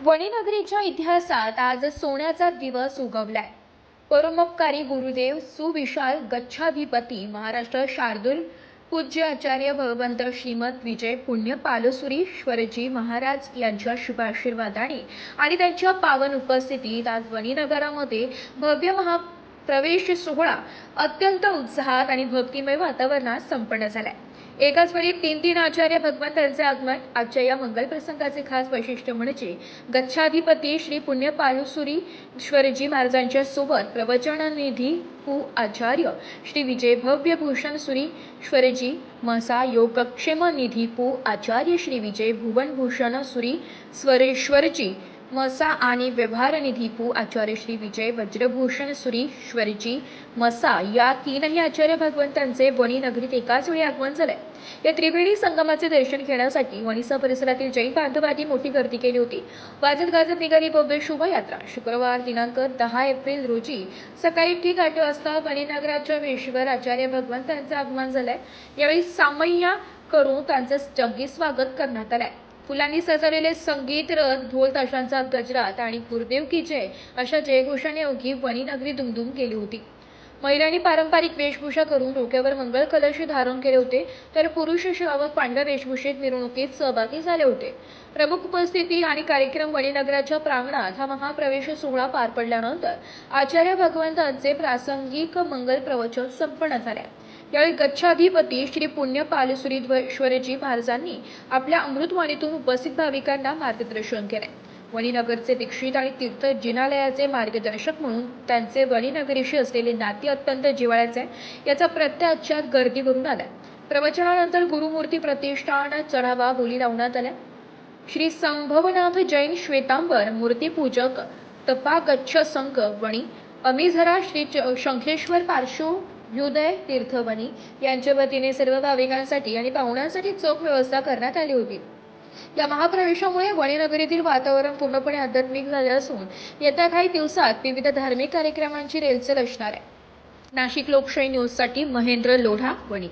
वणीनगरीच्या इतिहासात आज सोन्याचा दिवस उगवलाय। परोपकारी गुरुदेव सुविशाल गच्छाधिपती महाराष्ट्र शार्दूल पूज्य आचार्य भगवंत श्रीमद विजय पुण्य पालसुरीश्वरजी महाराज यांच्या शुभाशीर्वादाने आणि त्यांच्या पावन उपस्थितीत आज वणीनगरामध्ये भव्य महाप्रवेश सोहळा अत्यंत उत्साहात आणि भक्तिमय वातावरणात संपन्न झालाय। एकाच वेळी तीन आचार्य भगवंतांचे आगमन। आजच्या या मंगल प्रसंगाचे खास वैशिष्ट्य म्हणजे गच्छाधिपती श्री पुण्य पालसुरीश्वरजी महाराजांच्या सोबत प्रवचननिधी पू आचार्य श्री विजय भव्य भूषण सुरीश्वरजी मसा योगक्षेम निधी पू आचार्य श्री विजय भुवन भूषण सुरीश्वरजी मसा आणि व्यवहार निधी पू आचार्य श्री विजय वज्रभूषण सुरीश्वरजी मसा या तीनही आचार्य भगवंतांचे वणी नगरीत एकाच वेळी आगमन झाले। या त्रिवेणी संगमाचे दर्शन घेण्यासाठी वणीचा परिसरातील जैन बांधवांनी मोठी गर्दी केली होती। वाजत गाजत निघाली भव्य शोभायात्रा। शुक्रवार दिनांक 10 एप्रिल रोजी सकाळी ठीक 8 वाजता वणीनगराच्या वेशीवर आचार्य भगवंतांचे आगमन झाले। यावेळी सामय्या करून त्यांचे जंगी स्वागत करण्यात आले। फुलांनी सजवलेले संगीत रथ, ढोल ताशांचा गजरात आणि गुरुदेव की जय अशा जयघोषाने अवघी वणीनगरी दुमदुम केली होती। महिलांनी पारंपरिक वेशभूषा करून डोक्यावर मंगल कलश धारण केले होते, तर पुरुष श्रावक पांढऱ्या वेशभूषेत मिरवणुकीत सहभागी झाले होते। प्रमुख उपस्थिती आणि कार्यक्रम वणीनगराच्या प्रांगणात हा महाप्रवेश सोहळा पार पडल्यानंतर आचार्य भगवंतांचे प्रासंगिक मंगल प्रवचन संपन्न झाले। यावेळी गच्छाधिपती श्री पुण्य पालसुरीश्वरजी महाराजांनी आपल्या अमृतवाणीतून उपस्थित भाविकांना मार्गदर्शन केले। वणीनगरचे दीक्षित आणि तीर्थ जिनालयाचे मार्गदर्शक म्हणून त्यांचे वणीनगरीशी असलेले नाते अत्यंत जिव्हाळ्याचे याचा प्रत्यक्षात गर्दी भरून आला। प्रवचनानंतर गुरुमूर्ती प्रतिष्ठान चढावा बोली लावण्यात आल्या। श्री संभवनाथ जैन श्वेतांबर मूर्तीपूजक तपा गच्छ संघ वणी अमिझरा श्री शंखेश्वर पार्श्वोदय तीर्थवणी यांच्या वतीने सर्व भाविकांसाठी आणि पाहुण्यांसाठी चोख व्यवस्था करण्यात आली होती। या महाप्रवेशामुळे वणीनगरीतील वातावरण पूर्णपणे आध्यात्मिक झाले असून येत्या काही दिवसात विविध धार्मिक कार्यक्रमांची रेलचेल असणार आहे। नाशिक लोकशाही न्यूजसाठी महेंद्र लोढा, वणी।